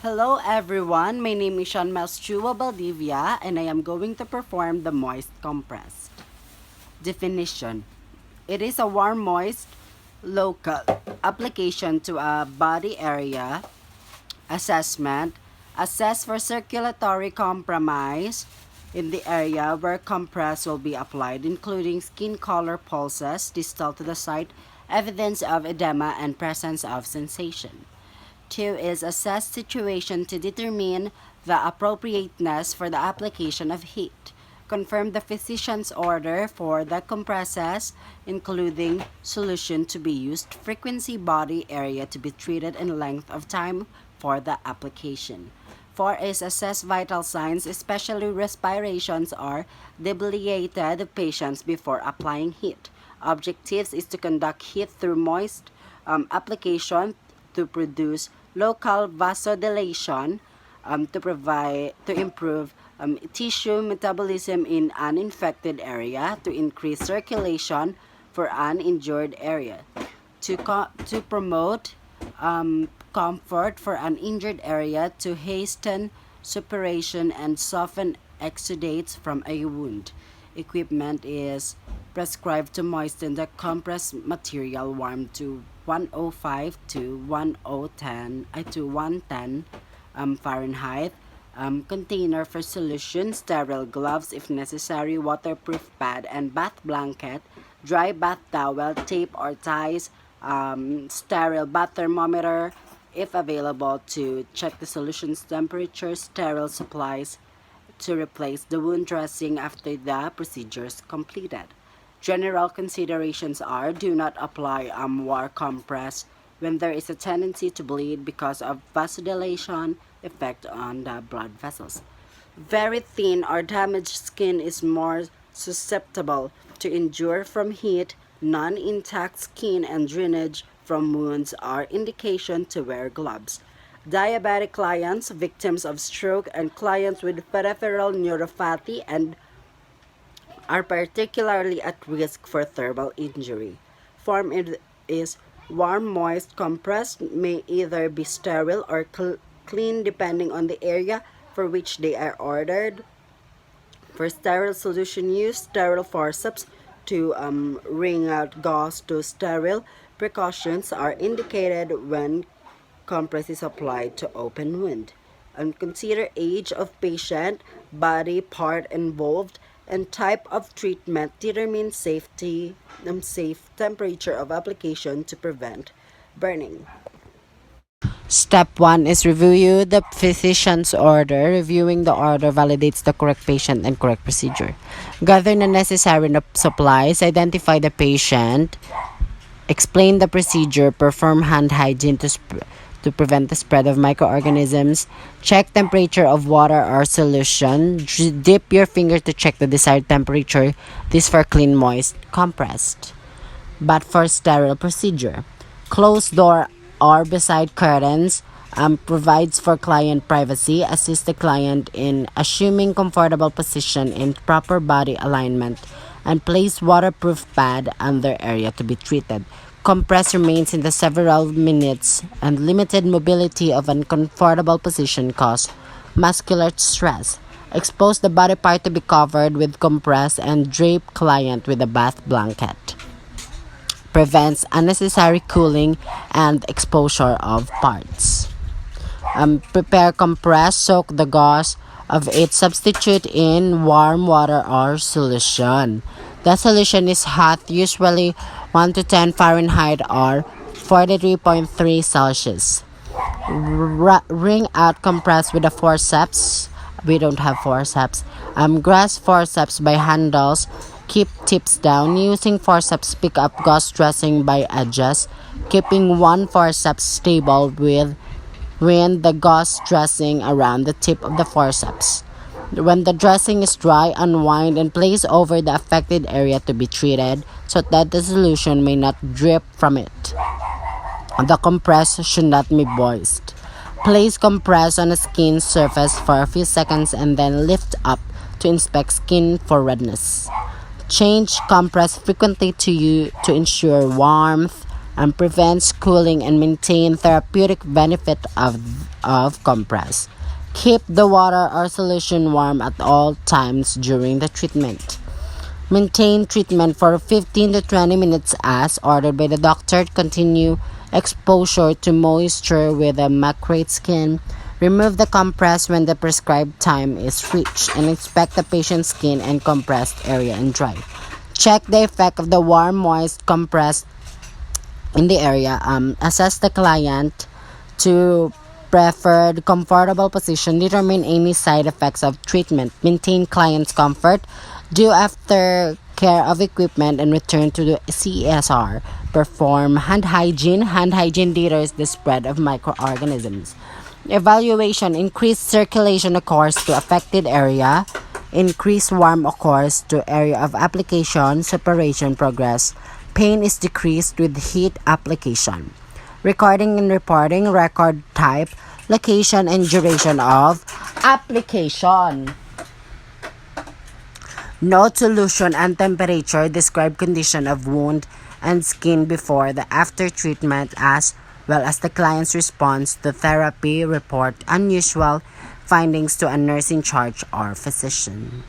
Hello everyone, my name is Sean Melchua Baldivia and I am going to perform the moist compress. Definition: it is a warm, moist, local application to a body area. Assessment: assess for circulatory compromise in the area where compress will be applied, including skin color, pulses distal to the site, evidence of edema, and presence of sensation. 2 is assess situation to determine the appropriateness for the application of heat. Confirm the physician's order for the compresses, including solution to be used, frequency, body area to be treated, and length of time for the application. 4 is assess vital signs, especially respirations or debilitated patients before applying heat. Objectives is to conduct heat through moist application to produce local vasodilation, to improve tissue metabolism in an infected area, to increase circulation for an injured area, to promote comfort for an injured area, to hasten suppuration and soften exudates from a wound. Equipment is prescribed to moisten the compressed material warm to 105 to 110 to 110 Fahrenheit. Container for solution, sterile gloves if necessary, waterproof pad and bath blanket, dry bath towel, tape or ties, sterile bath thermometer if available to check the solution's temperature, sterile supplies to replace the wound dressing after the procedure is completed. General considerations are: do not apply war compress when there is a tendency to bleed because of vasodilation effect on the blood vessels. Very thin or damaged skin is more susceptible to injure from heat. Non-intact skin and drainage from wounds are indication to wear gloves. Diabetic clients, victims of stroke, and clients with peripheral neuropathy and are particularly at risk for thermal injury. Form is warm, moist, compressed, may either be sterile or clean depending on the area for which they are ordered. For sterile solution use, sterile forceps to wring out gauze to sterile. Precautions are indicated when compress is applied to open wound. And consider age of patient, body part involved, and type of treatment. Determine safe temperature of application to prevent burning. Step 1 is review the physician's order. Reviewing the order validates the correct patient and correct procedure. Gather the necessary supplies, identify the patient, explain the procedure, perform hand hygiene to prevent the spread of microorganisms, check temperature of water or solution, dip your finger to check the desired temperature. This for clean, moist, compressed. But for sterile procedure, close door or beside curtains, provides for client privacy, assist the client in assuming comfortable position in proper body alignment, and place waterproof pad under area to be treated. Compress remains in the several minutes, and limited mobility of uncomfortable position cause muscular stress. Expose the body part to be covered with compress and drape client with a bath blanket. Prevents unnecessary cooling and exposure of parts. Prepare compress, soak the gauze of it, substitute in warm water or solution. The solution is hot, usually 1 to 10 Fahrenheit or 43.3 Celsius. Wring out compress with a forceps. We don't have forceps. Grasp forceps by handles. Keep tips down. Using forceps, pick up gauze dressing by edges, keeping one forceps stable with the gauze dressing around the tip of the forceps. When the dressing is dry, unwind and place over the affected area to be treated so that the solution may not drip from it. The compress should not be moist. Place compress on a skin surface for a few seconds and then lift up to inspect skin for redness. Change compress frequently to ensure warmth prevents cooling and maintain therapeutic benefit of compress. Keep the water or solution warm at all times during the treatment. Maintain treatment for 15 to 20 minutes as ordered by the doctor. Continue exposure to moisture with a macrate skin. Remove the compress when the prescribed time is reached and inspect the patient's skin and compressed area and dry. Check the effect of the warm, moist compress in the area. Assess the client to preferred comfortable position. Determine any side effects of treatment. Maintain client's comfort. Do after care of equipment and return to the CSR. Perform hand hygiene. Hand hygiene deters the spread of microorganisms. Evaluation. Increased circulation occurs to affected area. Increased warmth occurs to area of application. Separation progress. Pain is decreased with heat application. Recording and reporting. Record type, location, and duration of application. Note solution and temperature. Describe condition of wound and skin before the after treatment as well as the client's response to therapy. Report unusual findings to a nurse in charge or physician.